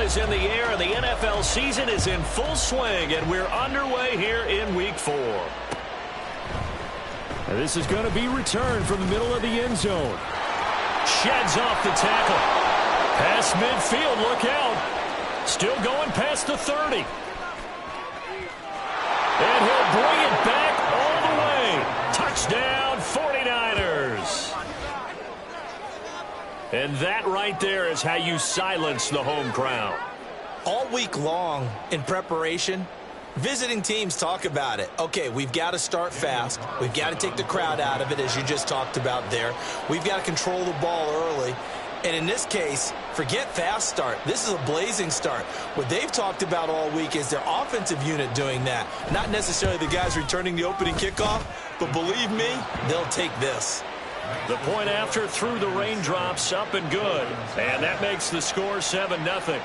is in the air, and the NFL season is in full swing, and we're underway here in Week 4. And this is going to be returned from the middle of the end zone. Sheds off the tackle. Past midfield, look out. Still going past the 30. And he'll bring it back all the way. Touchdown, 49ers. And that right there is how you silence the home crowd. All week long in preparation, visiting teams talk about it. Okay, we've got to start fast. We've got to take the crowd out of it, as you just talked about there. We've got to control the ball early. And in this case, forget fast start. This is a blazing start. What they've talked about all week is their offensive unit doing that. Not necessarily the guys returning the opening kickoff, but believe me, they'll take this. The point after through the raindrops, up and good. And that makes the score 7-0.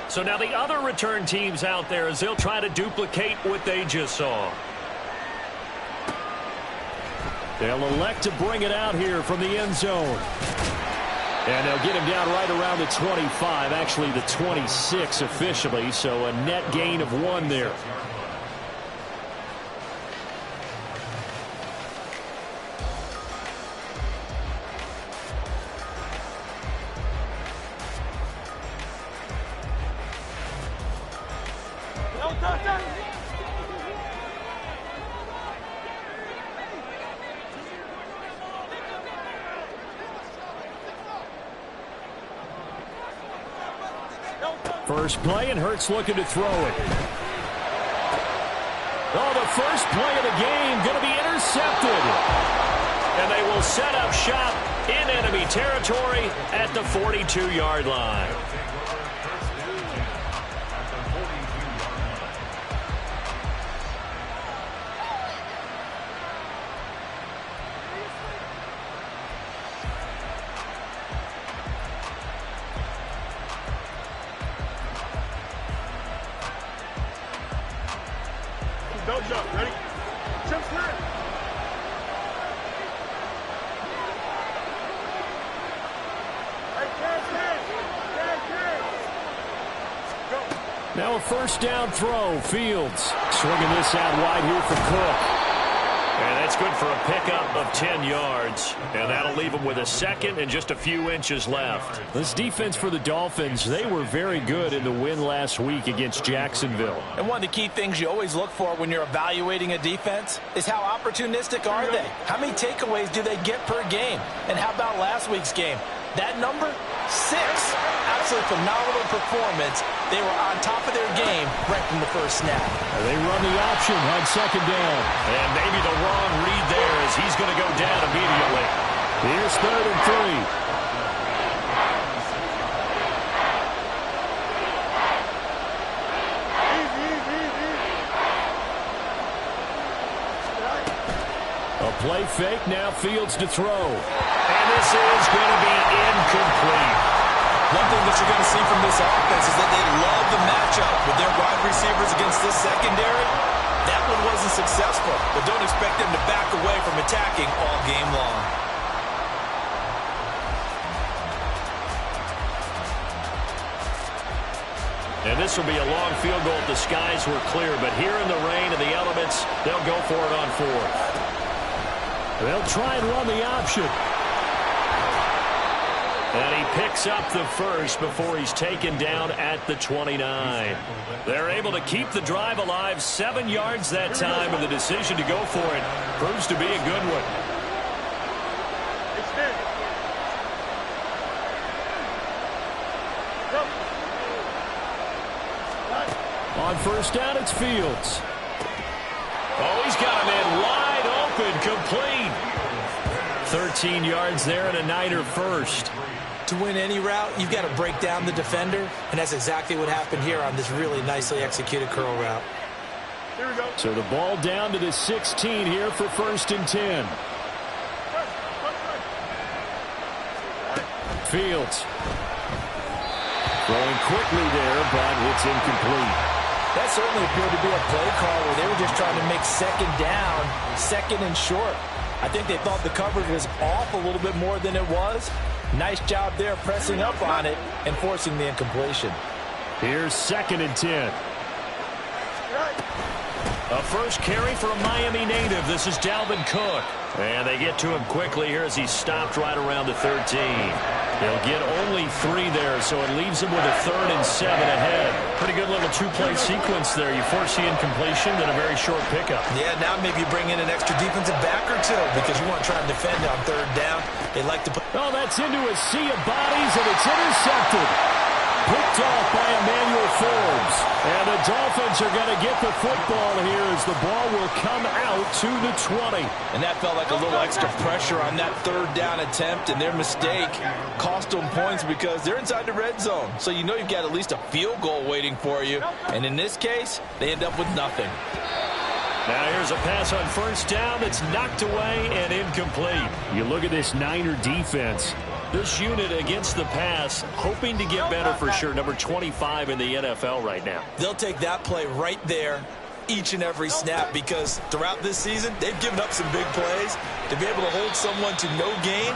So now the other return teams out there as they'll try to duplicate what they just saw. They'll elect to bring it out here from the end zone. And they'll get him down right around the 25, actually the 26 officially, so a net gain of 1 there. First play, and Hurts looking to throw it. Oh, the first play of the game going to be intercepted. And they will set up shop in enemy territory at the 42-yard line. Don't jump. Ready? Jump flat. Now a first down throw. Fields swinging this out wide here for Cook. And that's good for a pickup of 10 yards. And that'll leave them with a second and just a few inches left. This defense for the Dolphins, they were very good in the win last week against Jacksonville. And one of the key things you always look for when you're evaluating a defense is how opportunistic are they? How many takeaways do they get per game? And how about last week's game? That number? 6. Absolutely phenomenal performance. They were on top of their game right from the first snap. They run the option on second down. And maybe the wrong read there as he's going to go down immediately. Here's 3rd and 3. A play fake, now Fields to throw. And this is going to be incomplete. One thing that you're going to see from this offense is that they love the matchup with their wide receivers against this secondary. That one wasn't successful, but don't expect them to back away from attacking all game long. And this will be a long field goal if the skies were clear, but here in the rain and the elements, they'll go for it on 4th. They'll try and run the option. And he picks up the first before he's taken down at the 29. They're able to keep the drive alive, 7 yards that time, and the decision to go for it proves to be a good one. On first down, it's Fields. Oh, he's got him in wide open, complete. 13 yards there and a Niner first. To win any route, you've got to break down the defender, and that's exactly what happened here on this really nicely executed curl route. Here we go. So the ball down to the 16 here for 1st and 10. Fields throwing quickly there, but it's incomplete. That certainly appeared to be a play call where they were just trying to make second down, second and short. I think they thought the coverage was off a little bit more than it was. Nice job there pressing up on it and forcing the incompletion. Here's 2nd and 10. A first carry for a Miami native. This is Dalvin Cook. And they get to him quickly here as he's stopped right around the 13. They'll get only 3 there, so it leaves them with a 3rd and 7 ahead. Pretty good little two-play sequence there. You force the incompletion, then a very short pickup. Yeah, now maybe you bring in an extra defensive back or two because you want to try and defend on 3rd down. They like to put... Oh, that's into a sea of bodies, and it's intercepted. Picked off by Emmanuel Forbes. And the Dolphins are going to get the football here as the ball will come out to the 20. And that felt like a little extra pressure on that 3rd down attempt, and their mistake cost them points because they're inside the red zone. So you know you've got at least a field goal waiting for you. And in this case, they end up with nothing. Now here's a pass on 1st down that's knocked away and incomplete. You look at this Niner defense. This unit against the pass, hoping to get better for sure. Number 25 in the NFL right now. They'll take that play right there each and every snap because throughout this season, they've given up some big plays. To be able to hold someone to no gain,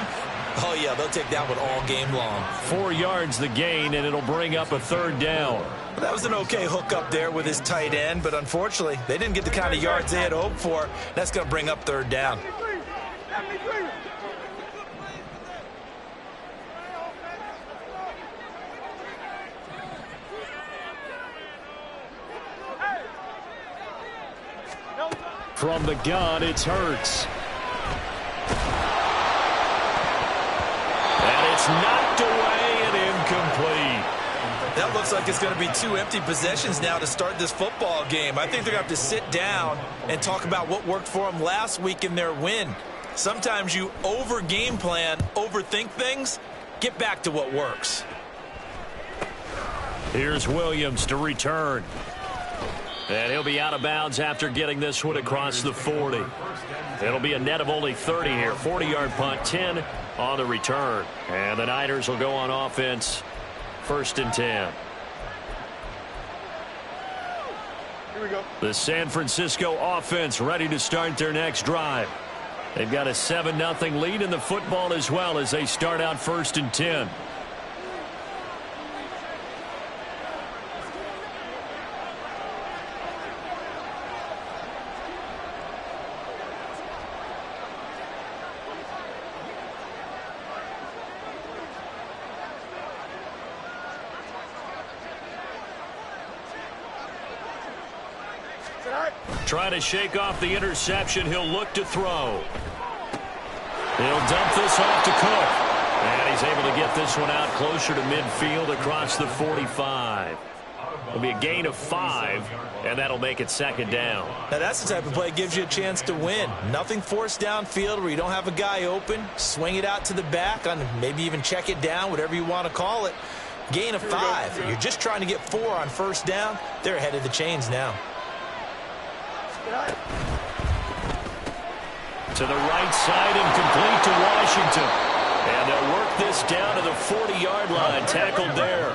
oh yeah, they'll take that one all game long. 4 yards the gain, and it'll bring up a 3rd down. Well, that was an okay hook up there with his tight end, but unfortunately, they didn't get the kind of yards they had hoped for. That's going to bring up 3rd down. From the gun, it's Hurts. And it's knocked away and incomplete. That looks like it's going to be 2 empty possessions now to start this football game. I think they're going to have to sit down and talk about what worked for them last week in their win. Sometimes you over-game plan, overthink things. Get back to what works. Here's Williams to return. And he'll be out of bounds after getting this one across the 40. It'll be a net of only 30 here. 40-yard punt, 10 on the return. And the Niners will go on offense, 1st and 10. Here we go. The San Francisco offense ready to start their next drive. They've got a 7-0 lead in the football as well as they start out 1st and 10. Trying to shake off the interception. He'll look to throw. He'll dump this off to Cook. And he's able to get this one out closer to midfield across the 45. It'll be a gain of 5, and that'll make it 2nd down. Now that's the type of play that gives you a chance to win. Nothing forced downfield where you don't have a guy open. Swing it out to the back, on maybe even check it down, whatever you want to call it. Gain of 5. You're just trying to get 4 on 1st down. They're ahead of the chains now. To the right side and complete to Washington. And they'll work this down to the 40-yard line. Tackled there.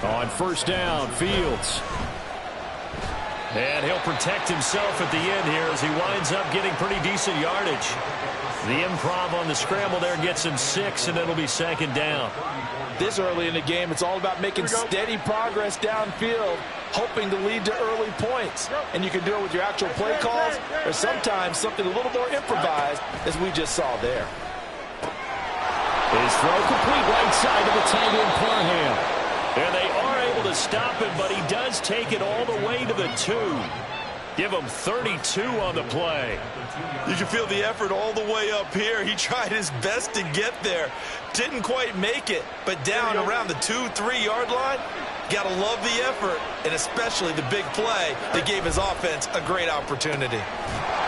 On 1st down, Fields. And he'll protect himself at the end here as he winds up getting pretty decent yardage. The improv on the scramble there gets him 6, and it'll be 2nd down. This early in the game, it's all about making steady progress downfield, hoping to lead to early points. And you can do it with your actual play calls or sometimes something a little more improvised, as we just saw there. His throw complete right side to the tight end Parham. And they are able to stop him, but he does take it all the way to the 2. Give him 32 on the play. You can feel the effort all the way up here. He tried his best to get there. Didn't quite make it, but down around the 2-3 yard line, gotta love the effort, and especially the big play that gave his offense a great opportunity.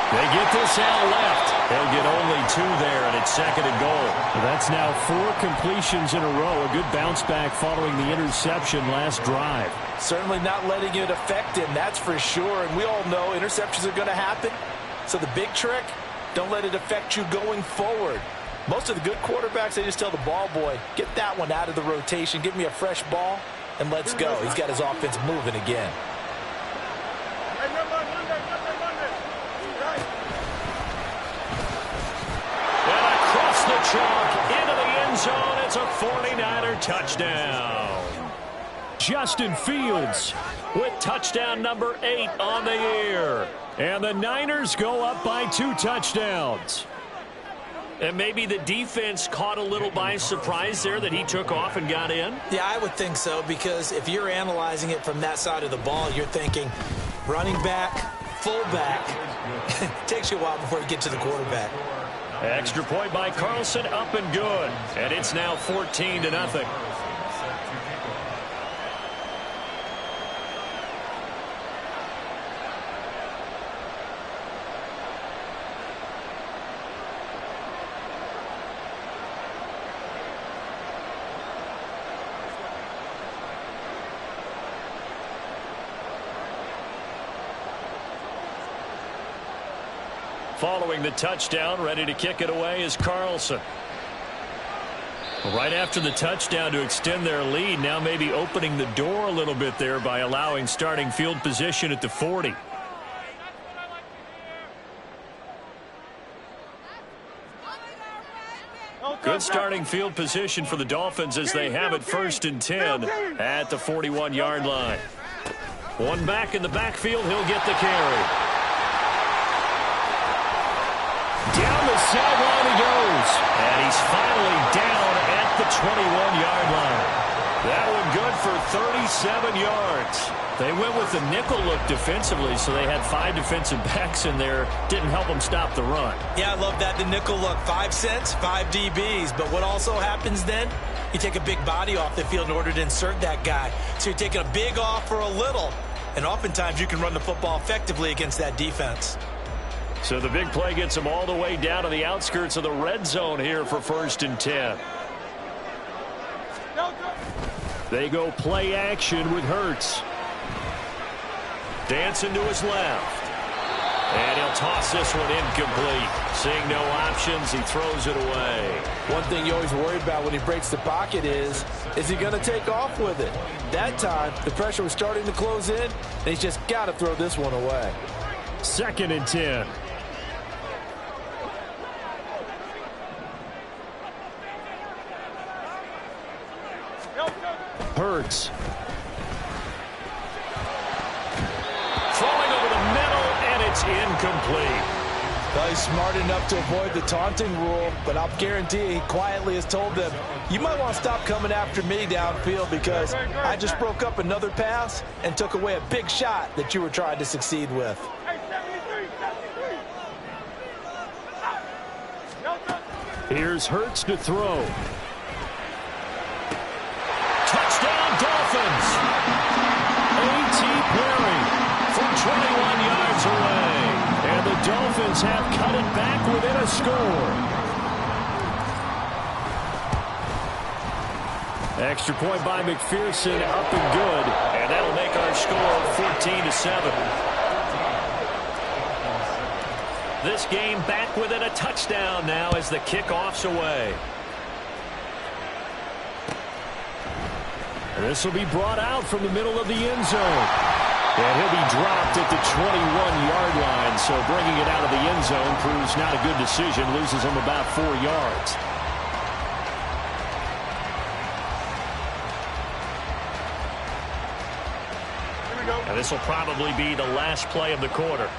They get this out left. They'll get only 2 there, and it's 2nd and goal. That's now 4 completions in a row. A good bounce back following the interception last drive. Certainly not letting it affect him, that's for sure. And we all know interceptions are going to happen. So the big trick, don't let it affect you going forward. Most of the good quarterbacks, they just tell the ball boy, get that one out of the rotation, give me a fresh ball, and let's go. He's got his offense moving again. And across the chalk, into the end zone, it's a 49er touchdown. Justin Fields with touchdown number 8 on the year. And the Niners go up by 2 touchdowns. And maybe the defense caught a little by surprise there that he took off and got in? Yeah, I would think so, because if you're analyzing it from that side of the ball, you're thinking running back, fullback. It takes you a while before you get to the quarterback. Extra point by Carlson, up and good. And it's now 14-0. Following the touchdown, ready to kick it away is Carlson. Right after the touchdown to extend their lead, now maybe opening the door a little bit there by allowing starting field position at the 40. Good starting field position for the Dolphins as they have it 1st and 10 at the 41-yard line. One back in the backfield, he'll get the carry. Down the sideline he goes. And he's finally down at the 21-yard line. That one good for 37 yards. They went with the nickel look defensively, so they had 5 defensive backs in there. Didn't help them stop the run. Yeah, I love that, the nickel look. 5 cents, 5 DBs. But what also happens then, you take a big body off the field in order to insert that guy. So you're taking a big off for a little. And oftentimes you can run the football effectively against that defense. So the big play gets them all the way down to the outskirts of the red zone here for 1st and 10. They go play action with Hurts. Dancing to his left. And he'll toss this one incomplete. Seeing no options, he throws it away. One thing you always worry about when he breaks the pocket is he going to take off with it? That time, the pressure was starting to close in, and he's just got to throw this one away. 2nd and 10. Hurts. Throwing over the middle, and it's incomplete. Well, he's smart enough to avoid the taunting rule, but I'll guarantee he quietly has told them, you might want to stop coming after me downfield because I just broke up another pass and took away a big shot that you were trying to succeed with. Here's Hurts to throw. Touchdown, Dolphins! A.T. Perry from 21 yards away. And the Dolphins have cut it back within a score. Extra point by McPherson, up and good. And that'll make our score 14-7. This game back within a touchdown now as the kickoff's away. This will be brought out from the middle of the end zone. And he'll be dropped at the 21-yard line. So bringing it out of the end zone proves not a good decision. Loses him about 4 yards. And this will probably be the last play of the quarter.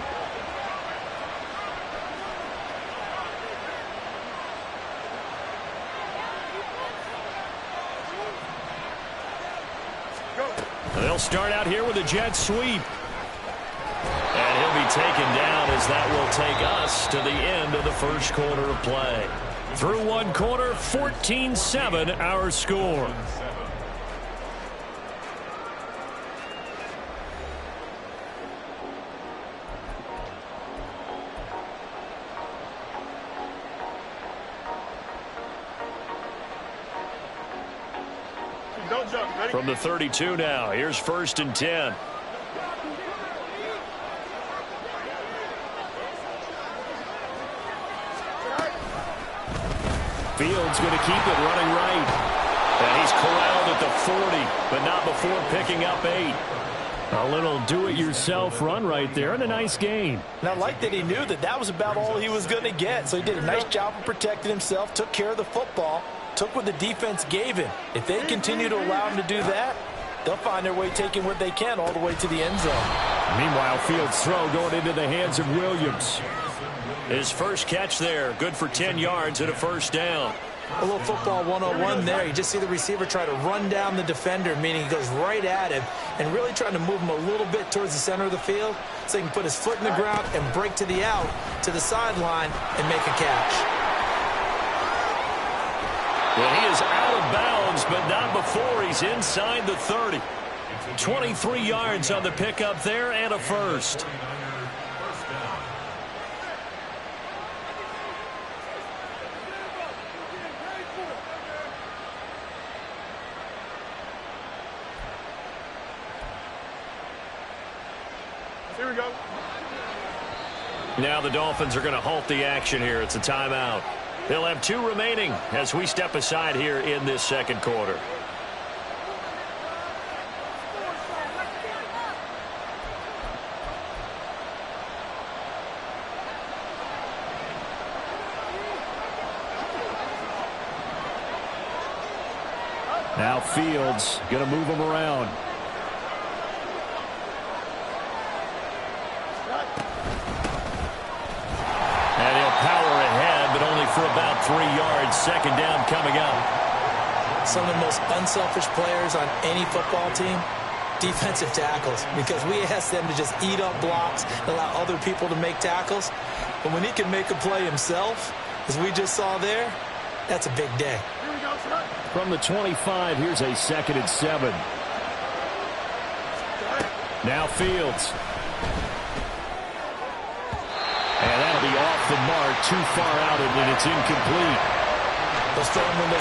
They'll start out here with a jet sweep. And he'll be taken down as that will take us to the end of the first quarter of play. Through one quarter, 14-7 our score. From the 32 now, here's 1st and 10. Fields going to keep it running right. And he's corralled at the 40, but not before picking up 8. A little do-it-yourself run right there and a nice gain. And I like that he knew that that was about all he was going to get. So he did a nice job of protecting himself, took care of the football, took what the defense gave him. If they continue to allow him to do that, they'll find their way taking what they can all the way to the end zone. Meanwhile, Fields' throw going into the hands of Williams. His first catch there, good for 10 yards and a first down. A little football 101 there. You just see the receiver try to run down the defender, meaning he goes right at him and really trying to move him a little bit towards the center of the field so he can put his foot in the ground and break to the out, to the sideline, and make a catch. Well, he is out of bounds, but not before he's inside the 30. 23 yards on the pickup there and a first. Here we go. Now the Dolphins are going to halt the action here. It's a timeout. They'll have 2 remaining as we step aside here in this second quarter. Now Fields going to move him around. And he'll power ahead, but only for about 3 yards. Second down coming up. Some of the most unselfish players on any football team, defensive tackles, because we ask them to just eat up blocks and allow other people to make tackles. But when he can make a play himself, as we just saw there, that's a big day. From the 25, here's a 2nd and 7. Now Fields. And that'll be off the mark, too far out, and it's incomplete.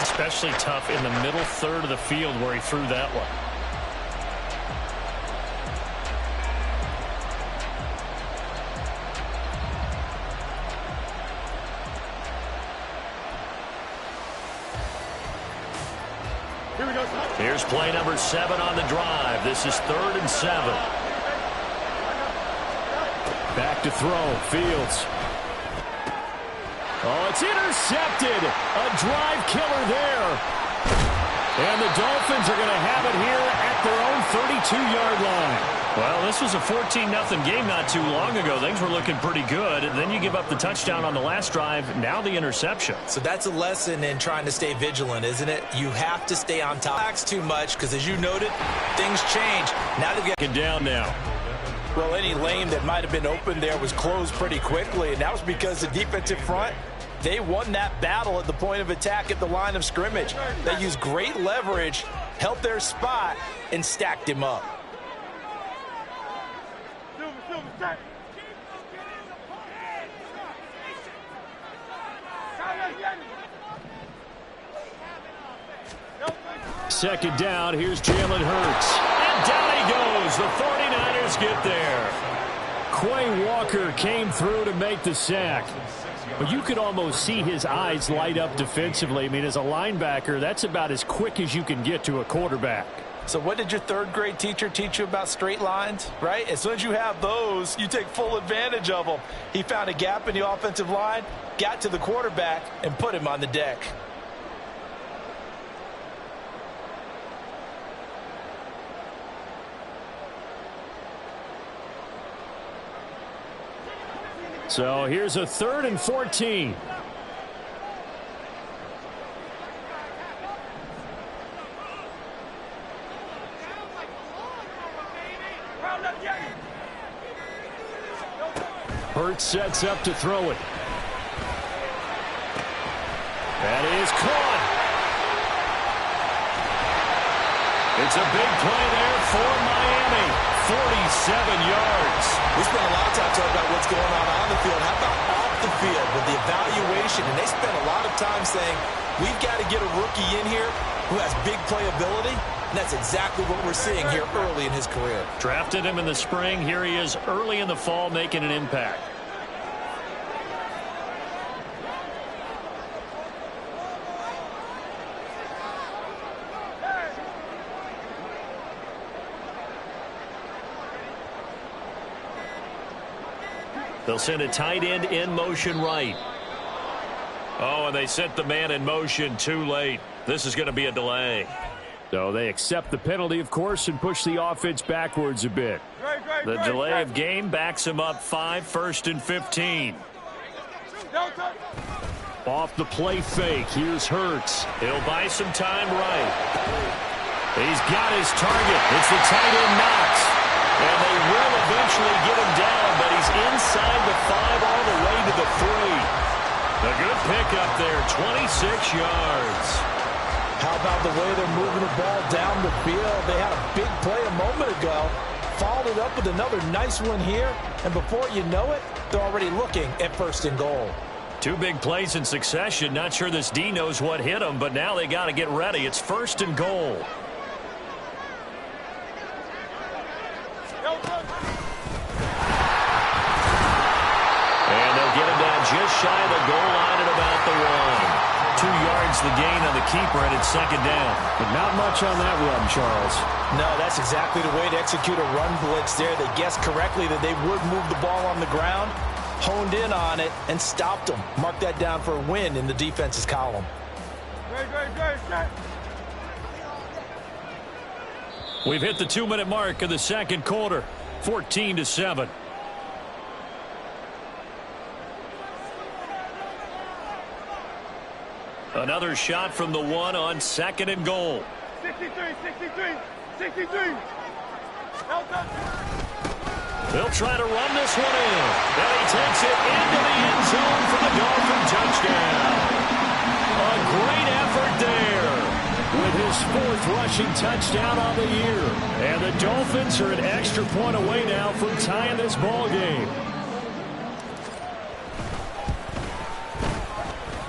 Especially tough in the middle third of the field where he threw that one. Here we go. Here's play number 7 on the drive. This is 3rd and 7. Back to throw. Fields. Oh, it's intercepted. A drive killer there. And the Dolphins are going to have it here at their own 32-yard line. Well, this was a 14-0 game not too long ago. Things were looking pretty good. And then you give up the touchdown on the last drive. Now the interception. So that's a lesson in trying to stay vigilant, isn't it? You have to stay on top. Relax too much because, as you noted, things change. Now to get Down now. Well, any lane that might have been open there was closed pretty quickly, and that was because the defensive front, they won that battle at the point of attack at the line of scrimmage. They used great leverage, held their spot, and stacked him up. Second down, here's Jalen Hurts. And down he goes. The 49ers get there. Quay Walker came through to make the sack. But you could almost see his eyes light up defensively. I mean, as a linebacker, that's about as quick as you can get to a quarterback. So what did your third-grade teacher teach you about straight lines, right? As soon as you have those, you take full advantage of them. He found a gap in the offensive line, got to the quarterback, and put him on the deck. So here's a 3rd and 14. Hurts sets up to throw it. That is caught. It's a big play there for Miami. 47 yards. We spent a lot of time talking about what's going on the field. How about off the field with the evaluation? And they spent a lot of time saying, we've got to get a rookie in here who has big playability. And that's exactly what we're seeing here early in his career. Drafted him in the spring. Here he is early in the fall making an impact. They'll send a tight end in motion right. Oh, and they sent the man in motion too late. This is going to be a delay. So they accept the penalty, of course, and push the offense backwards a bit. The delay of game backs him up 5, 1st and 15. Off the play fake. Here's Hurts. He'll buy some time right. He's got his target. It's the tight end Knox. And they will eventually get him down, but he's inside the 5 all the way to the 3. A good pickup there, 26 yards. How about the way they're moving the ball down the field? They had a big play a moment ago. Followed it up with another nice one here. And before you know it, they're already looking at 1st and goal. 2 big plays in succession. Not sure this D knows what hit him, but now they got to get ready. It's 1st and goal. And they'll get him down just shy of the goal line at about the 1. 2 yards the gain on the keeper, and it's 2nd down. But not much on that run, Charles. No, that's exactly the way to execute a run blitz there. They guessed correctly that they would move the ball on the ground, honed in on it, and stopped them. Mark that down for a win in the defense's column. We've hit the 2-minute mark of the 2nd quarter, 14-7. Another shot from the 1 on 2nd and goal. 63. They'll try to run this one in. And he takes it into the end zone for the Dolphin touchdown. A great effort there with his 4th rushing touchdown on the year. And the Dolphins are an extra point away now from tying this ball game.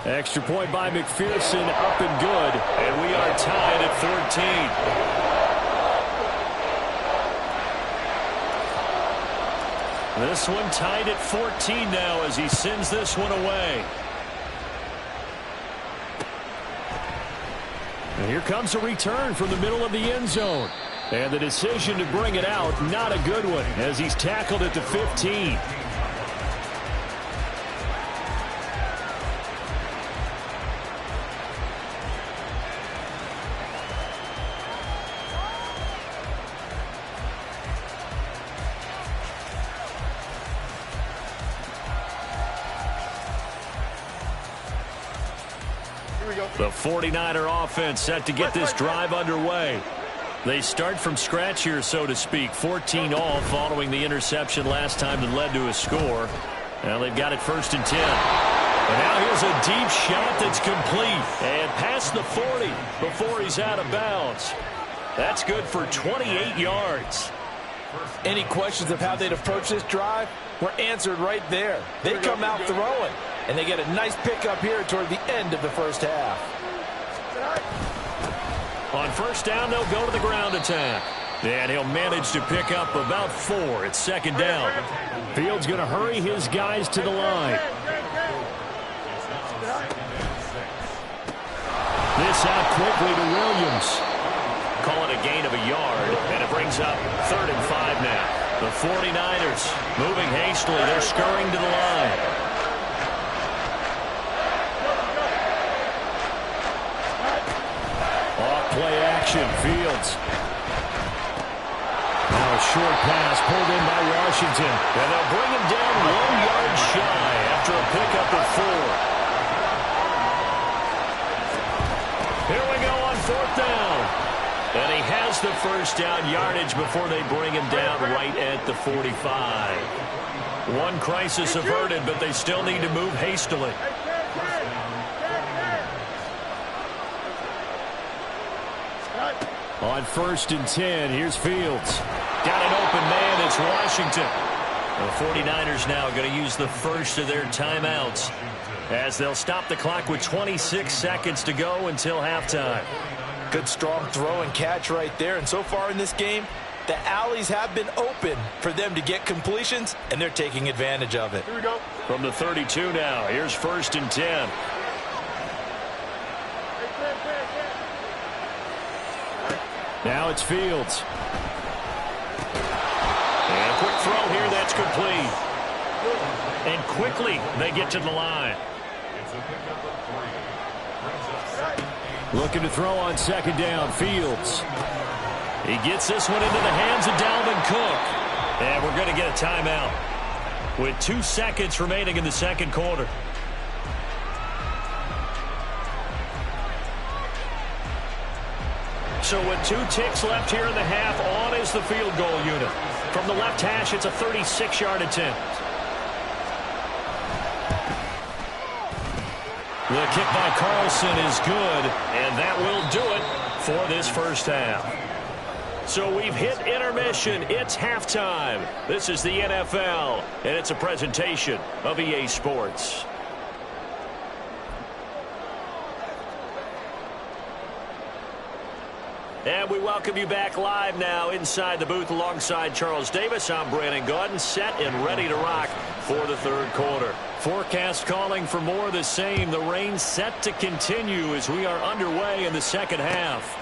Extra point by McPherson, up and good. And we are tied at 14. This one tied at 14 now as he sends this one away. And here comes a return from the middle of the end zone. And the decision to bring it out, not a good one, as he's tackled at the 15. The 49er offense set to get this drive underway. They start from scratch here, so to speak. 14 all following the interception last time that led to a score. Now they've got it 1st and 10. And now here's a deep shot that's complete. And past the 40 before he's out of bounds. That's good for 28 yards. Any questions of how they'd approach this drive were answered right there. They come out throwing, and they get a nice pickup here toward the end of the 1st half. On 1st down, they'll go to the ground attack. And he'll manage to pick up about 4. It's 2nd down. Fields going to hurry his guys to the line. This out quickly to Williams. Call it a gain of a yard, and it brings up 3rd and 5 now. The 49ers moving hastily. They're scurrying to the line. Off-play action, Fields. Now a short pass pulled in by Washington. And they'll bring him down 1 yard shy after a pickup of 4. Here we go on 4th down. And he has the 1st down yardage before they bring him down right at the 45. One crisis averted, but they still need to move hastily. On 1st and 10, here's Fields. Got an open man, it's Washington. The 49ers now going to use the first of their timeouts as they'll stop the clock with 26 seconds to go until halftime. Good strong throw and catch right there. And so far in this game, the alleys have been open for them to get completions, and they're taking advantage of it. Here we go. From the 32 now, here's 1st and 10. Now it's Fields. And a quick throw here that's complete. And quickly they get to the line. Looking to throw on second down. Fields. He gets this one into the hands of Dalvin Cook. And we're going to get a timeout with 2 seconds remaining in the second quarter. So with 2 ticks left here in the half, on is the field goal unit. From the left hash, it's a 36-yard attempt. The kick by Carlson is good, and that will do it for this first half. So we've hit intermission. It's halftime. This is the NFL, and it's a presentation of EA Sports. And we welcome you back live now inside the booth alongside Charles Davis. I'm Brandon Gaudin, set and ready to rock for the third quarter. Forecast calling for more of the same. The rain set to continue as we are underway in the second half.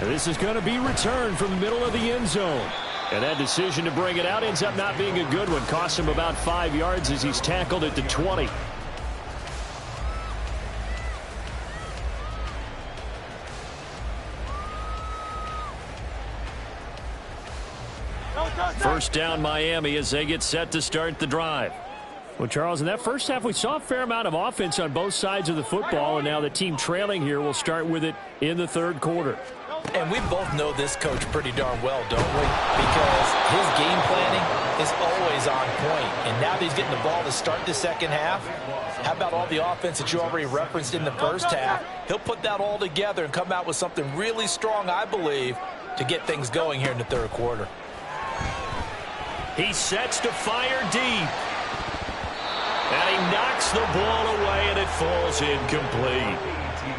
And this is going to be returned from the middle of the end zone. And that decision to bring it out ends up not being a good one. Cost him about 5 yards as he's tackled at the 20. First down Miami as they get set to start the drive. Well, Charles, in that first half, we saw a fair amount of offense on both sides of the football, and now the team trailing here will start with it in the third quarter. And we both know this coach pretty darn well, don't we? Because his game planning is always on point. And now that he's getting the ball to start the second half, how about all the offense that you already referenced in the first half? He'll put that all together and come out with something really strong, I believe, to get things going here in the third quarter. He sets to fire deep. And he knocks the ball away, and it falls incomplete.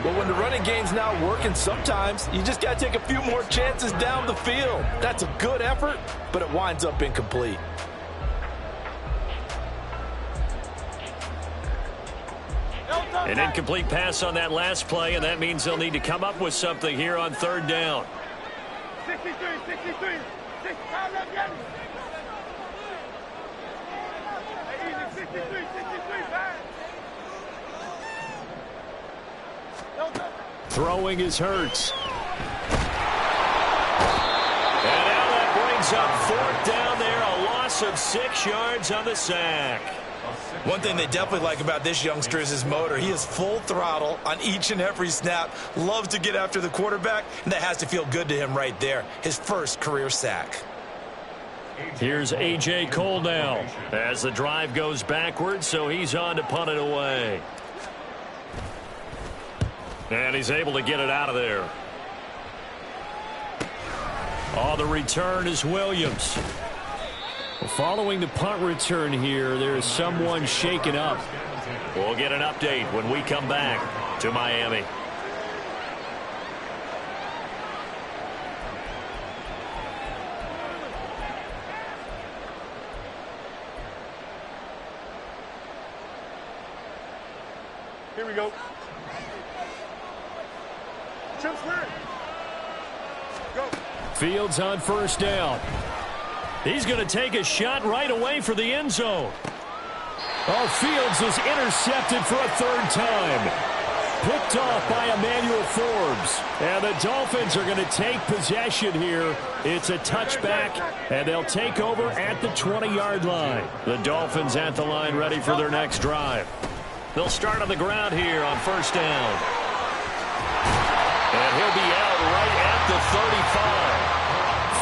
Well, when the running game's not working, sometimes you just got to take a few more chances down the field. That's a good effort, but it winds up incomplete. An incomplete pass on that last play, and that means they'll need to come up with something here on third down. 63. Throwing is Hurts. And now that brings up fourth down there, a loss of 6 yards on the sack. One thing they definitely like about this youngster is his motor. He is full throttle on each and every snap, loves to get after the quarterback, and that has to feel good to him right there. His first career sack. Here's A.J. Cole now as the drive goes backwards, so he's on to punt it away. And he's able to get it out of there. On the return is Williams. Well, following the punt return here, there is someone shaken up. We'll get an update when we come back to Miami. Here we go. Chip square. Go. Fields on first down. He's going to take a shot right away for the end zone. Oh, Fields is intercepted for a third time. Picked off by Emmanuel Forbes. And the Dolphins are going to take possession here. It's a touchback, and they'll take over at the 20-yard line. The Dolphins at the line ready for their next drive. They'll start on the ground here on first down. And he'll be out right at the 35.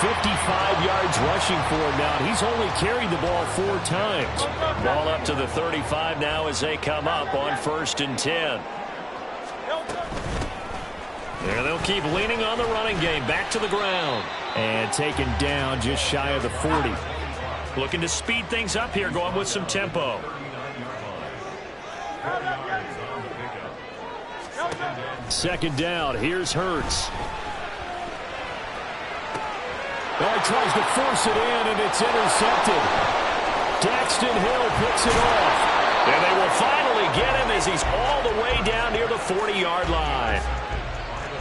55 yards rushing for him now. He's only carried the ball 4 times. Ball up to the 35 now as they come up on 1st and 10. And they'll keep leaning on the running game. Back to the ground. And taken down just shy of the 40. Looking to speed things up here, going with some tempo. Second down. Here's Hurts. Well, he tries to force it in, and it's intercepted. Daxton Hill picks it off. And they will finally get him as he's all the way down near the 40-yard line.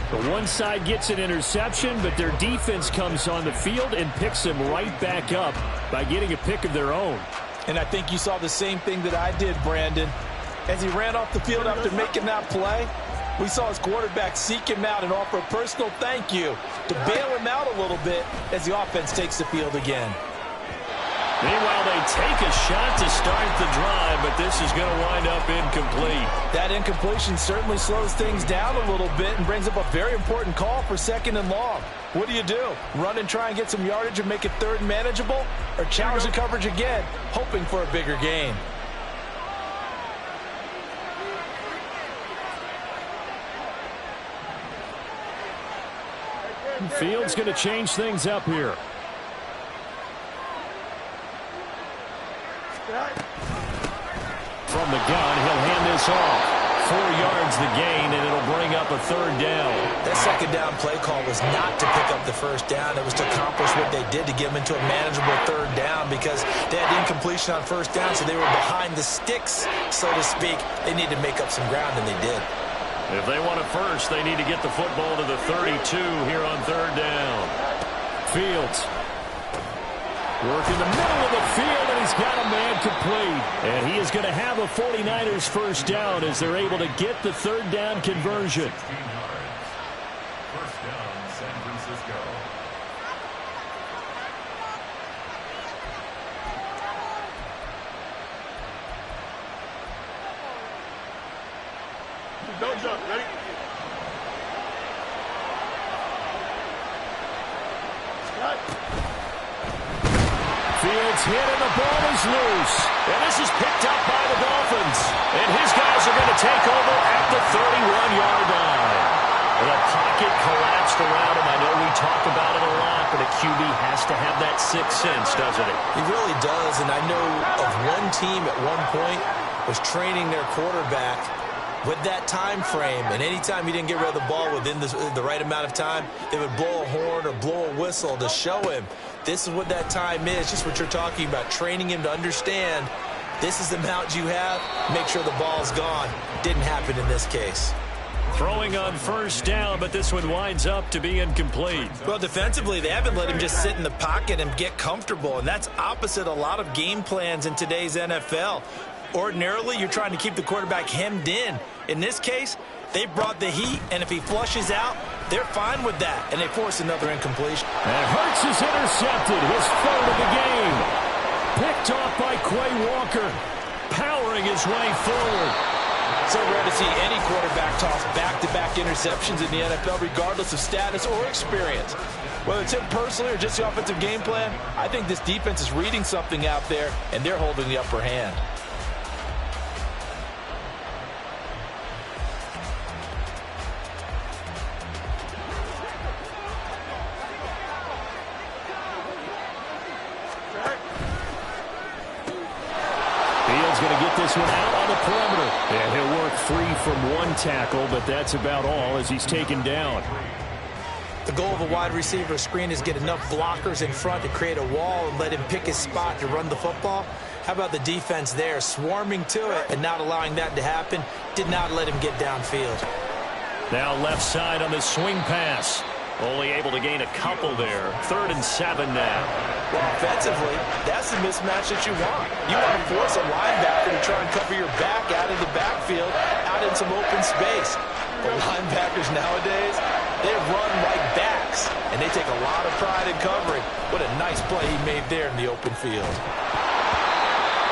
The one side gets an interception, but their defense comes on the field and picks them right back up by getting a pick of their own. And I think you saw the same thing that I did, Brandon. As he ran off the field after making that play, we saw his quarterback seek him out and offer a personal thank you to bail him out a little bit as the offense takes the field again. Meanwhile, they take a shot to start the drive, but this is going to wind up incomplete. That incompletion certainly slows things down a little bit and brings up a very important call for 2nd and long. What do you do? Run and try and get some yardage and make it 3rd and manageable? Or challenge the coverage again, hoping for a bigger gain? Fields going to change things up here. From the gun, he'll hand this off. 4 yards the gain, and it'll bring up a 3rd down. That 2nd down play call was not to pick up the 1st down. It was to accomplish what they did to get them into a manageable 3rd down because they had incompletion on 1st down, so they were behind the sticks, so to speak. They needed to make up some ground, and they did. If they want it first, they need to get the football to the 32 here on 3rd down. Fields. Work in the middle of the field, and he's got a man complete. And he is going to have a 49ers 1st down as they're able to get the 3rd down conversion. First down, San Francisco. Don't jump. Ready? Cut. Fields hit, and the ball is loose. And this is picked up by the Dolphins. And his guys are going to take over at the 31-yard line. The pocket collapsed around him. I know we talk about it a lot, but a QB has to have that 6th sense, doesn't it? He really does, and I know of one team at one point was training their quarterback with that time frame, and anytime he didn't get rid of the ball within the right amount of time, they would blow a horn or blow a whistle to show him this is what that time is, just what you're talking about, training him to understand this is the amount you have, make sure the ball's gone. Didn't happen in this case. Throwing on 1st down, but this one winds up to be incomplete. Well, defensively, they haven't let him just sit in the pocket and get comfortable, and that's opposite a lot of game plans in today's NFL. Ordinarily, you're trying to keep the quarterback hemmed in. In this case, they brought the heat, and if he flushes out, they're fine with that, and they force another incompletion. And Hurts is intercepted, his 3rd of the game. Picked off by Quay Walker, powering his way forward. So rare to see any quarterback toss back-to-back interceptions in the NFL, regardless of status or experience. Whether it's him personally or just the offensive game plan, I think this defense is reading something out there, and they're holding the upper hand. Going to get this one out on the perimeter. And he'll work free from 1 tackle, but that's about all as he's taken down. The goal of a wide receiver screen is get enough blockers in front to create a wall and let him pick his spot to run the football. How about the defense there, swarming to it and not allowing that to happen? Did not let him get downfield. Now left side on the swing pass. Only able to gain a couple there. 3rd and 7 now. Well, offensively, that's the mismatch that you want. You want to force a linebacker to try and cover your back out of the backfield, out in some open space. The linebackers nowadays, they run like backs, and they take a lot of pride in covering. What a nice play he made there in the open field.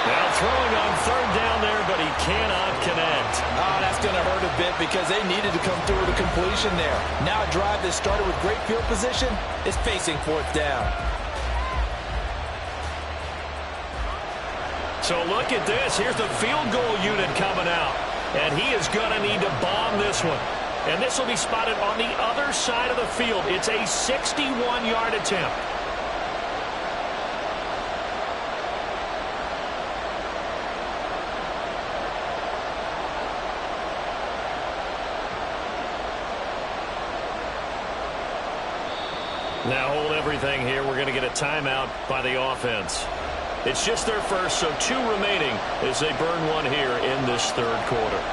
Now throwing on 3rd down there, but he cannot connect. Oh, that's going to hurt a bit because they needed to come through with a completion there. Now a drive that started with great field position is facing 4th down. So look at this. Here's the field goal unit coming out. And he is going to need to bomb this one. And this will be spotted on the other side of the field. It's a 61-yard attempt. Now hold everything here. We're going to get a timeout by the offense. It's just their first, so 2 remaining as they burn one here in this 3rd quarter.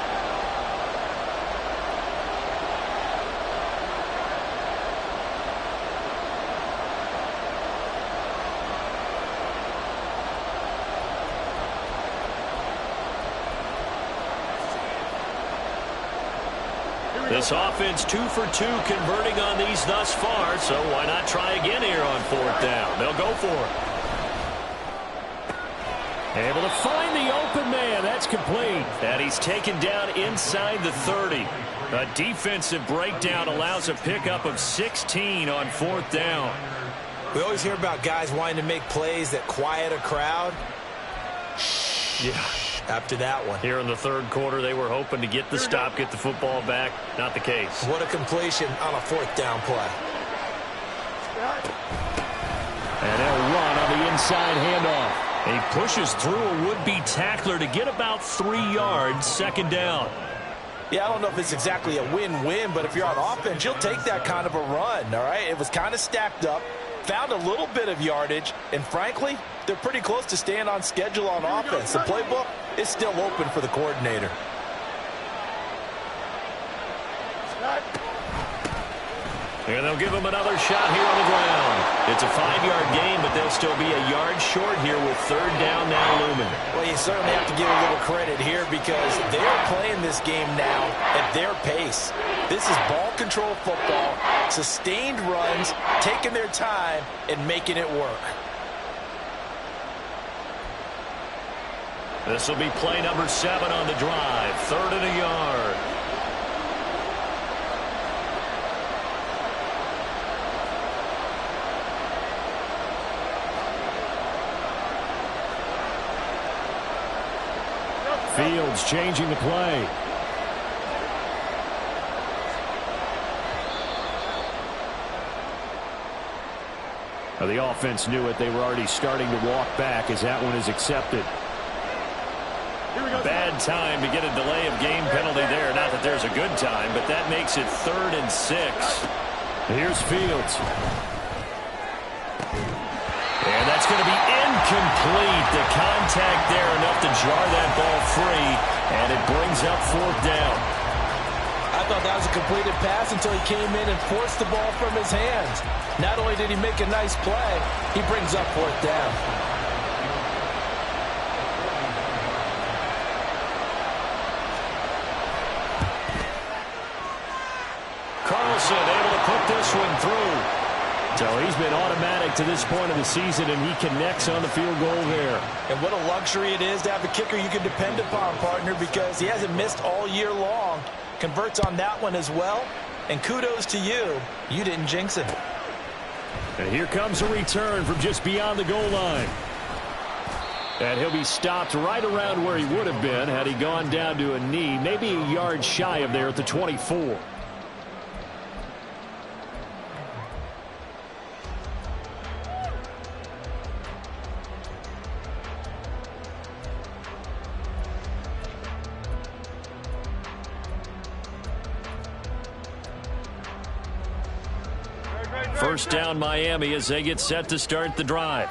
This offense 2 for 2 converting on these thus far, so why not try again here on 4th down? They'll go for it. Able to find the open man. That's complete. And he's taken down inside the 30. A defensive breakdown allows a pickup of 16 on 4th down. We always hear about guys wanting to make plays that quiet a crowd. Yeah. After that one. Here in the 3rd quarter, they were hoping to get the stop, get the football back. Not the case. What a completion on a 4th down play. And they'll run on the inside handoff. He pushes through a would-be tackler to get about 3 yards, 2nd down. Yeah, I don't know if it's exactly a win-win, but if you're on offense, you'll take that kind of a run, all right? It was kind of stacked up, found a little bit of yardage, and frankly, they're pretty close to staying on schedule on offense. The playbook is still open for the coordinator. And they'll give him another shot here on the ground. It's a 5-yard gain, but they'll still be a yard short here with 3rd down now looming. Well, you certainly have to give a little credit here because they're playing this game now at their pace. This is ball control football, sustained runs, taking their time and making it work. This will be play number 7 on the drive. 3rd and a yard. Fields changing the play. Well, the offense knew it. They were already starting to walk back as that one is accepted. Bad time to get a delay of game penalty there. Not that there's a good time, but that makes it 3rd and 6. Here's Fields. And that's going to be incomplete. The contact there enough to jar that ball free, and it brings up 4th down. I thought that was a completed pass until he came in and forced the ball from his hands. Not only did he make a nice play, he brings up 4th down. Carlson able to put this one through. So he's been automatic to this point of the season, and he connects on the field goal there. And what a luxury it is to have a kicker you can depend upon, partner, because he hasn't missed all year long. Converts on that one as well. And kudos to you. You didn't jinx it. And here comes a return from just beyond the goal line. And he'll be stopped right around where he would have been had he gone down to a knee, maybe a yard shy of there at the 24. First down Miami as they get set to start the drive.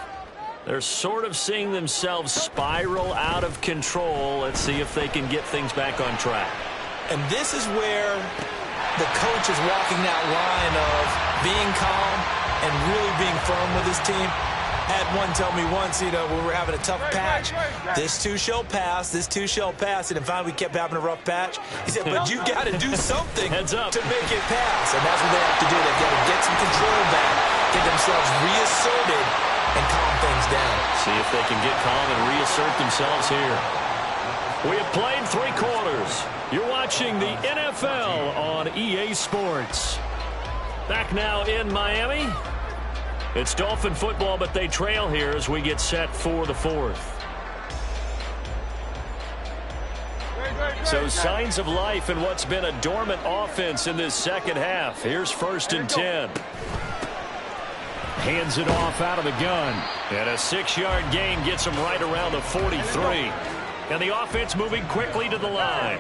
They're sort of seeing themselves spiral out of control. Let's see if they can get things back on track. And this is where the coach is walking that line of being calm and really being firm with his team. Had one tell me once, when we were having a tough patch, this too shall pass, this too shall pass. And finally we kept having a rough patch. He said, but you got to do something Heads up. to make it pass. And that's what they have to do. They've got to get some control back, get themselves reasserted, and calm things down. See if they can get calm and reassert themselves here. We have played 3 quarters. You're watching the NFL on EA Sports. Back now in Miami. It's Dolphin football, but they trail here as we get set for the 4th. So signs of life in what's been a dormant offense in this second half. Here's 1st and 10. Hands it off out of the gun. And a 6-yard gain gets him right around the 43. And the offense moving quickly to the line.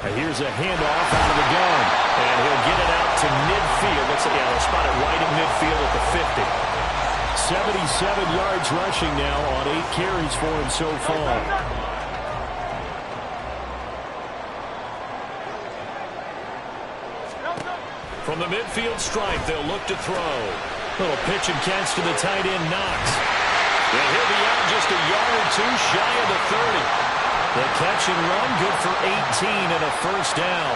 And here's a handoff out of the gun. And he'll get it out to midfield. Looks like they'll spot it right at midfield at the 50. 77 yards rushing now on 8 carries for him so far. From the midfield stripe, they'll look to throw. Little pitch and catch to the tight end, Knox. And he'll be out just a yard or 2 shy of the 30. The catch and run, good for 18 and a first down.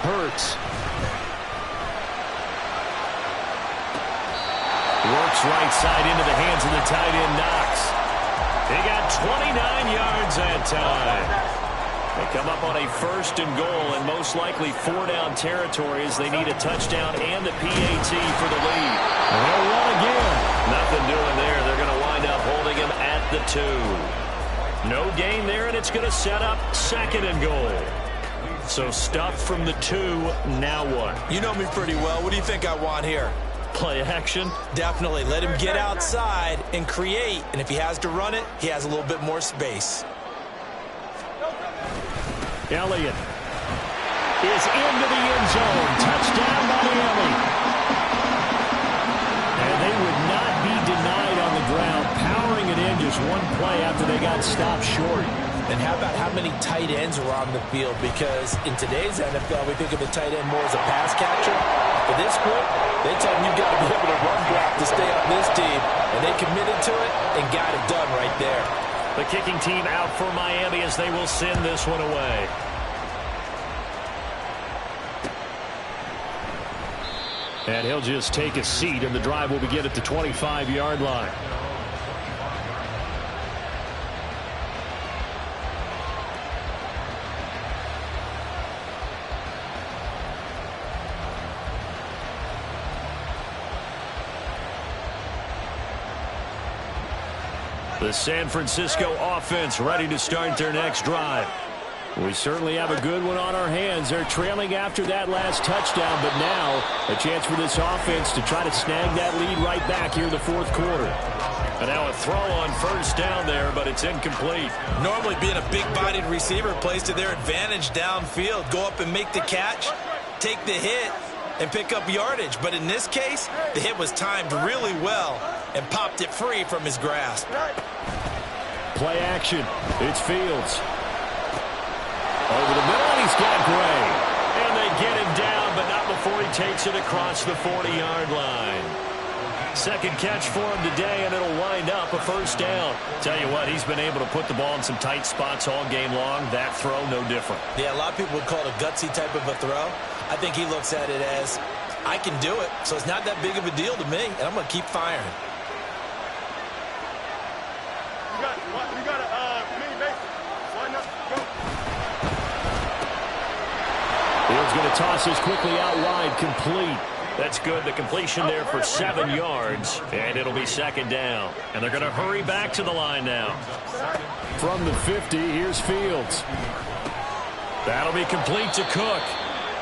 Hurts. Works right side into the hands of the tight end, Knox. He got 29 yards that time. They come up on a 1st and goal, and most likely 4-down territory as they need a touchdown and the PAT for the lead. And they'll run again. Nothing doing there. They're going to wind up holding him at the 2. No gain there, and it's going to set up 2nd and goal. So stuff from the 2, now what? You know me pretty well. What do you think I want here? Play action? Definitely. Let him get outside and create. And if he has to run it, he has a little bit more space. Elliott is into the end zone. Touchdown, Miami. And they would not be denied on the ground, powering it in just one play after they got stopped short. And how about how many tight ends were on the field? Because in today's NFL, we think of the tight end more as a pass catcher. For this group, they tell them you've got to be able to run block to stay on this team. And they committed to it and got it done right there. The kicking team out for Miami as they will send this one away. And he'll just take a seat, and the drive will begin at the 25-yard line. The San Francisco offense ready to start their next drive. We certainly have a good one on our hands. They're trailing after that last touchdown, but now a chance for this offense to try to snag that lead right back here in the 4th quarter. And now a throw on 1st down there, but it's incomplete. Normally being a big-bodied receiver plays to their advantage downfield. Go up and make the catch, take the hit, and pick up yardage. But in this case, the hit was timed really well and popped it free from his grasp. Play action. It's Fields. Over the middle, and he's got Gray. And they get him down, but not before he takes it across the 40-yard line. 2nd catch for him today, and it'll wind up a 1st down. Tell you what, he's been able to put the ball in some tight spots all game long. That throw, no different. Yeah, a lot of people would call it a gutsy type of a throw. I think he looks at it as, I can do it, so it's not that big of a deal to me, and I'm going to keep firing. You got a mini base. Why not? Go. Fields going to toss this quickly out wide, complete. That's good. The completion there for 7 yards, and it'll be 2nd down. And they're going to hurry back to the line now. From the 50, here's Fields. That'll be complete to Cook,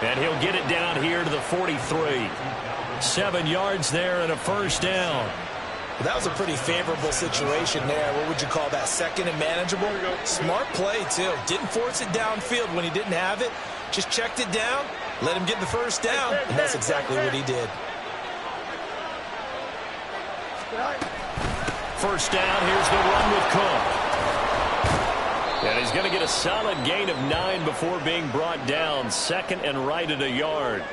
and he'll get it down here to the 43. 7 yards there and a 1st down. Well, that was a pretty favorable situation there. What would you call that? 2nd and manageable? Smart play, too. Didn't force it downfield when he didn't have it. Just checked it down, let him get the 1st down, and that's exactly what he did. 1st down, here's the run with Cook. And he's going to get a solid gain of 9 before being brought down. 2nd and right at a yard.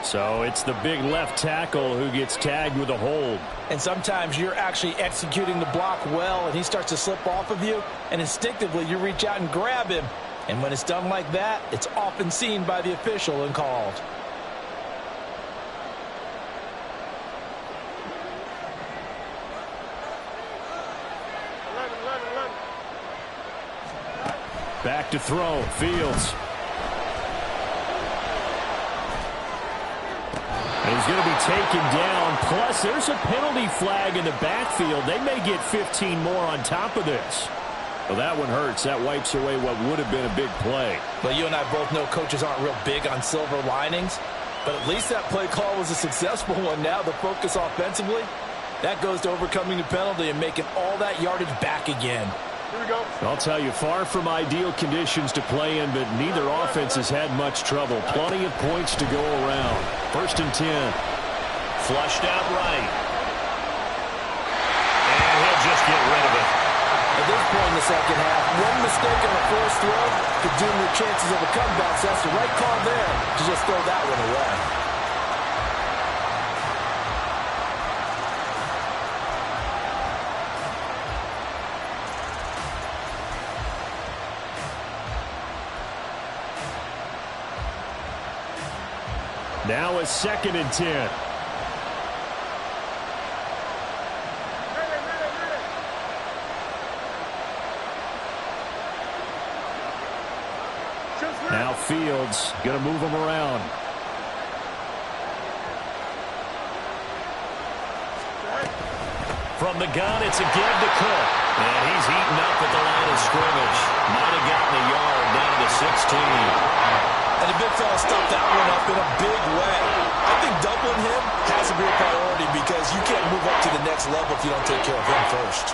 So it's the big left tackle who gets tagged with a hold. And sometimes you're actually executing the block well, and he starts to slip off of you, and instinctively you reach out and grab him. And when it's done like that, it's often seen by the official and called. Back to throw, Fields. And he's going to be taken down. Plus, there's a penalty flag in the backfield. They may get 15 more on top of this. Well, that one hurts. That wipes away what would have been a big play. Well, you and I both know coaches aren't real big on silver linings, but at least that play call was a successful one. Now the focus offensively, that goes to overcoming the penalty and making all that yardage back again. Here we go. I'll tell you, far from ideal conditions to play in, but neither offense has had much trouble. Plenty of points to go around. 1st and 10. Flushed out right. And he'll just get rid of it. At this point in the 2nd half, one mistake on the first throw could doom your chances of a comeback. So that's the right call there to just throw that one away. Now a 2nd and 10. Now Fields going to move him around. From the gun, it's a give to Cook. And he's heating up at the line of scrimmage. Might have gotten a yard down to the 16. And the big fella stuffed that one up in a big way. I think doubling him has to be a priority because you can't move up to the next level if you don't take care of him first.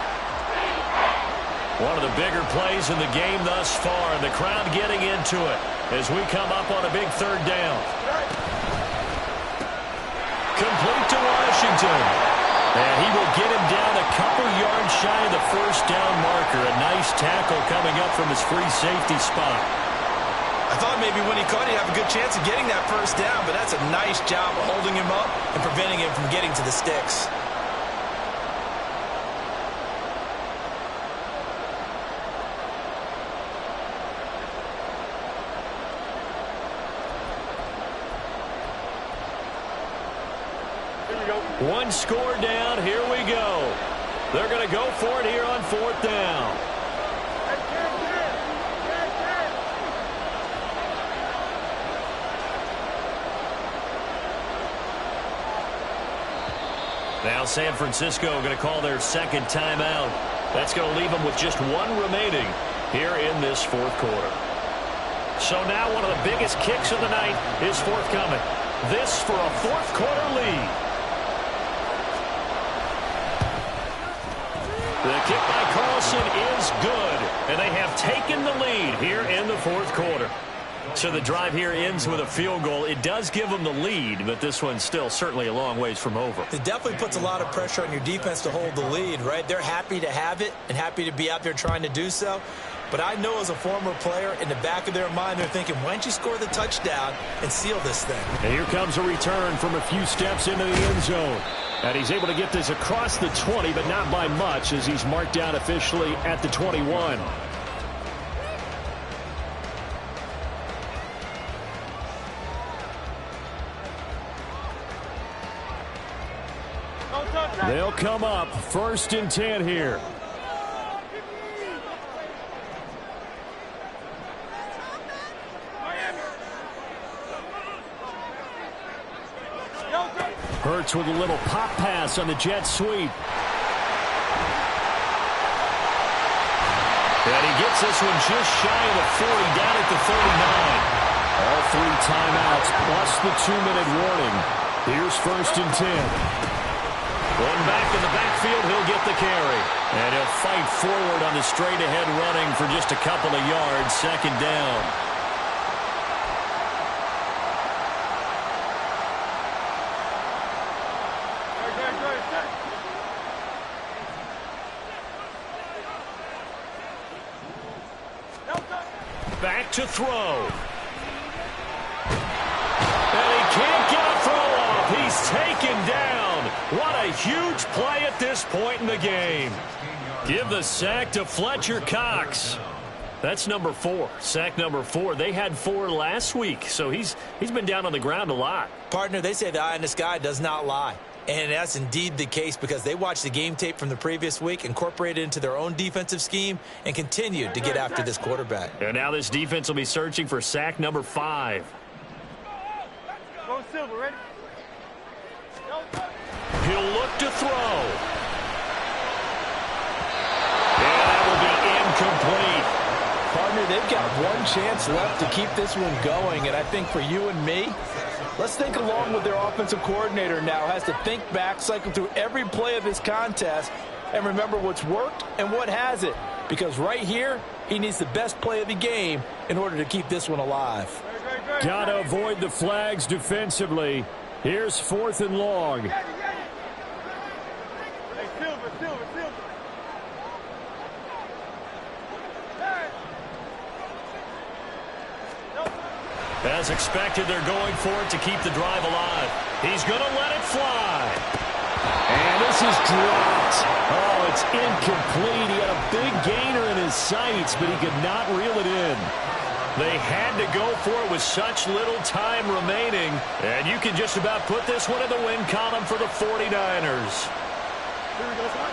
One of the bigger plays in the game thus far, and the crowd getting into it as we come up on a big 3rd down. Complete to Washington. And he will get him down a couple yards shy of the 1st down marker. A nice tackle coming up from his free safety spot. I thought maybe when he caught it, he'd have a good chance of getting that 1st down, but that's a nice job of holding him up and preventing him from getting to the sticks. One score down. Here we go. They're going to go for it here on 4th down. Now San Francisco going to call their 2nd timeout. That's going to leave them with just 1 remaining here in this 4th quarter. So now one of the biggest kicks of the night is forthcoming. This for a 4th quarter lead. The kick by Carlson is good, and they have taken the lead here in the 4th quarter. So the drive here ends with a field goal. It does give them the lead, but this one's still certainly a long ways from over. It definitely puts a lot of pressure on your defense to hold the lead, right? They're happy to have it and happy to be out there trying to do so. But I know as a former player, in the back of their mind, they're thinking, why don't you score the touchdown and seal this thing? And here comes a return from a few steps into the end zone. And he's able to get this across the 20, but not by much as he's marked down officially at the 21. They'll come up 1st and 10 here. Hurts with a little pop pass on the jet sweep. And he gets this one just shy of the 40, down at the 39. All 3 timeouts plus the 2-minute warning. Here's 1st and 10. Going back in the backfield, he'll get the carry. And he'll fight forward on the straight-ahead running for just a couple of yards. 2nd down. Back to throw. And he can't get a throw off. He's taken down. What a huge play at this point in the game. Give the sack to Fletcher Cox. That's number 4. Sack number 4. They had 4 last week, so he's been down on the ground a lot. Partner, they say the eye in the sky does not lie. And that's indeed the case because they watched the game tape from the previous week, incorporated it into their own defensive scheme, and continued to get after this quarterback. And now this defense will be searching for sack number 5. Go Silver, ready? He'll look to throw. And that will be incomplete. Partner, they've got 1 chance left to keep this one going, and I think for you and me, let's think along with their offensive coordinator now. Has to think back, cycle through every play of this contest, and remember what's worked and what hasn't. Because right here, he needs the best play of the game in order to keep this one alive. Gotta avoid the flags defensively. Here's 4th and long. Hey, Silver, Silver, Silver. As expected, they're going for it to keep the drive alive. He's going to let it fly. And this is dropped. Oh, it's incomplete. He had a big gainer in his sights, but he could not reel it in. They had to go for it with such little time remaining. And you can just about put this one in the win column for the 49ers. Here we go, son.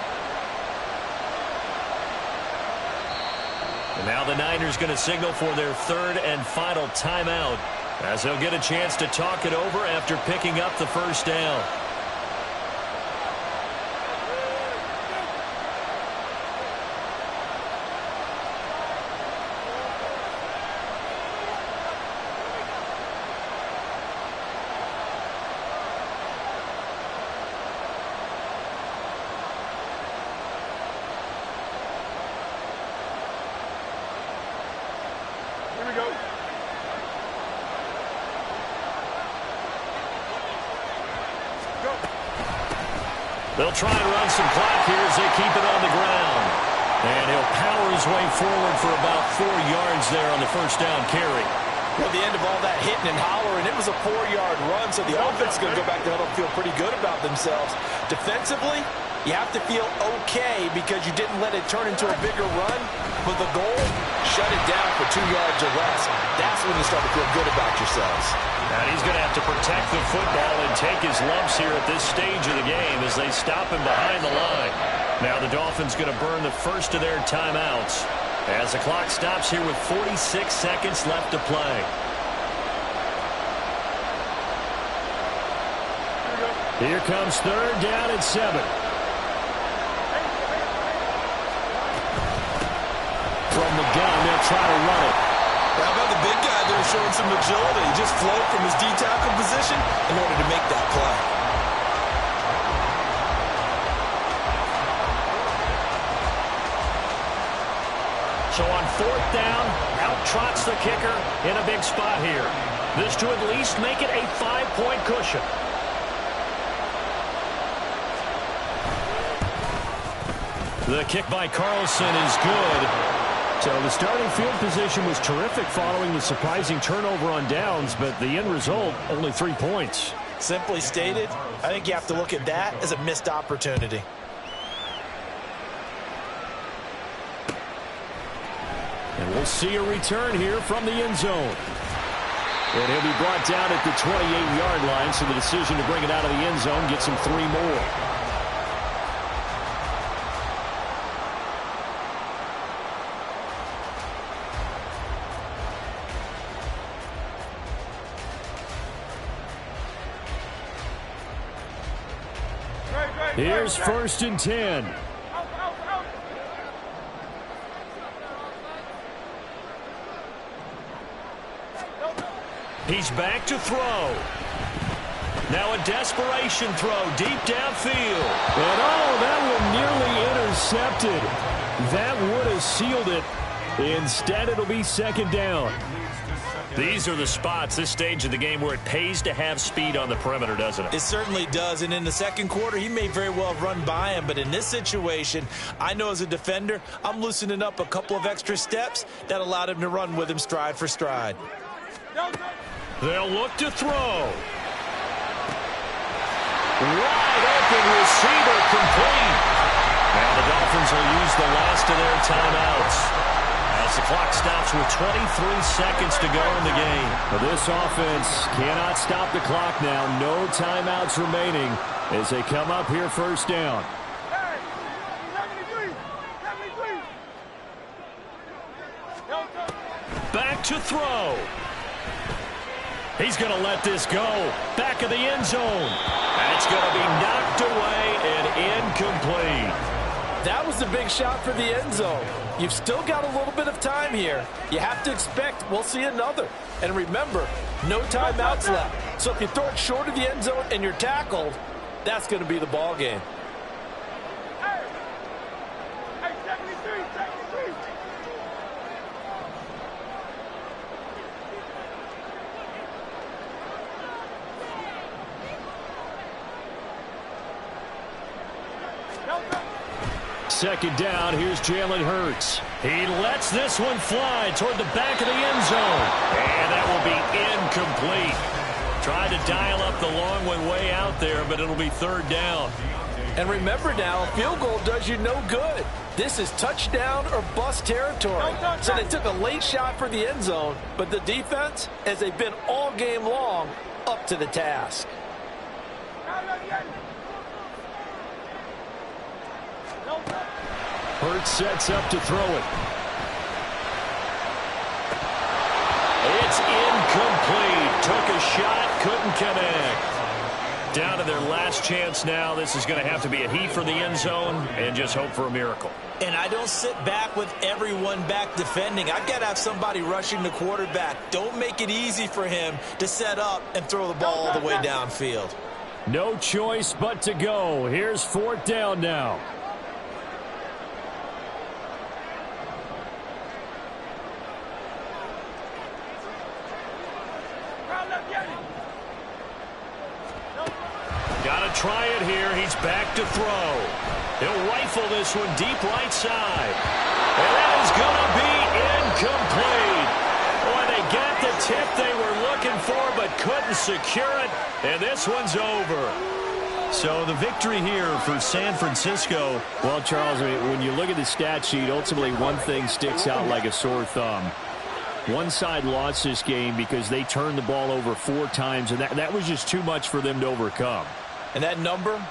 And now the Niners going to signal for their third and final timeout, as they'll get a chance to talk it over after picking up the first down. Here we go. Go. They'll try and run some clock here as they keep it on the ground. And he'll power his way forward for about 4 yards there on the first down carry. Well, the end of all that hitting and hollering, it was a 4-yard run, so the offense is going to go back to huddle and feel pretty good about themselves. Defensively, you have to feel okay because you didn't let it turn into a bigger run, but the goal, shut it down for 2 yards or less. That's when you start to feel good about yourselves. And he's going to have to protect the football and take his lumps here at this stage of the game as they stop him behind the line. Now the Dolphins going to burn the first of their timeouts as the clock stops here with 46 seconds left to play. Here comes third down and 7. From the gun, they'll try to run it. How about the big guy there showing some agility? He just flowed from his D-tackle position in order to make that play. So on fourth down, out trots the kicker in a big spot here. This to at least make it a 5-point cushion. The kick by Carlson is good. So the starting field position was terrific following the surprising turnover on downs, but the end result, only 3 points. Simply stated, I think you have to look at that as a missed opportunity. And we'll see a return here from the end zone. And he'll be brought down at the 28-yard line, so the decision to bring it out of the end zone gets him 3 more. Here's first and 10. He's back to throw. Now a desperation throw deep downfield. And that one nearly intercepted. That would have sealed it. Instead, it'll be second down. These are the spots, this stage of the game, where it pays to have speed on the perimeter, doesn't it? It certainly does, and in the second quarter, he may very well run by him, but in this situation, I know as a defender, I'm loosening up a couple of extra steps that allowed him to run with him stride for stride. They'll look to throw. Wide open receiver complete. Now the Dolphins will use the last of their timeouts as the clock stops with 23 seconds to go in the game. Well, this offense cannot stop the clock now. No timeouts remaining as they come up here first down. Back to throw. He's going to let this go. Back of the end zone. That's going to be knocked away and incomplete. That was a big shot for the end zone. You've still got a little bit of time here. You have to expect we'll see another. And remember, no timeouts left. So if you throw it short of the end zone and you're tackled, that's going to be the ball game. Second down, here's Jalen Hurts. He lets this one fly toward the back of the end zone. And that will be incomplete. Tried to dial up the long one way out there, but it'll be third down. And remember now, a field goal does you no good. This is touchdown or bust territory. So they took a late shot for the end zone, but the defense, as they've been all game long, up to the task. Hurts sets up to throw it. It's incomplete. Took a shot, couldn't connect. Down to their last chance now. This is going to have to be a heat for the end zone and just hope for a miracle. And I don't sit back with everyone back defending. I've got to have somebody rushing the quarterback. Don't make it easy for him to set up and throw the ball all the way downfield. No choice but to go. Here's 4th down now. Got to try it here. He's back to throw. He'll rifle this one deep right side. And that is going to be incomplete. Boy, they got the tip they were looking for but couldn't secure it. And this one's over. So the victory here for San Francisco. Well, Charles, when you look at the stat sheet, ultimately one thing sticks out like a sore thumb. One side lost this game because they turned the ball over 4 times, and that was just too much for them to overcome. And that number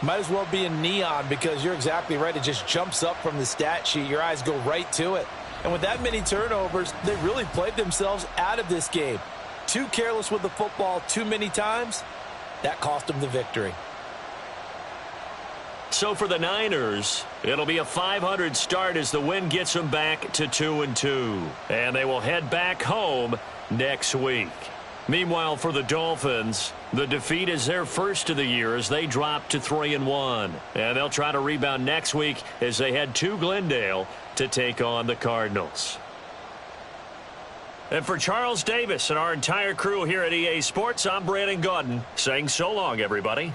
might as well be in neon because you're exactly right. It just jumps up from the stat sheet. Your eyes go right to it. And with that many turnovers, they really played themselves out of this game. Too careless with the football too many times. That cost them the victory. So for the Niners, it'll be a .500 start as the win gets them back to 2-2. And they will head back home next week. Meanwhile, for the Dolphins, the defeat is their first of the year as they drop to 3-1. And they'll try to rebound next week as they head to Glendale to take on the Cardinals. And for Charles Davis and our entire crew here at EA Sports, I'm Brandon Gaudin saying so long, everybody.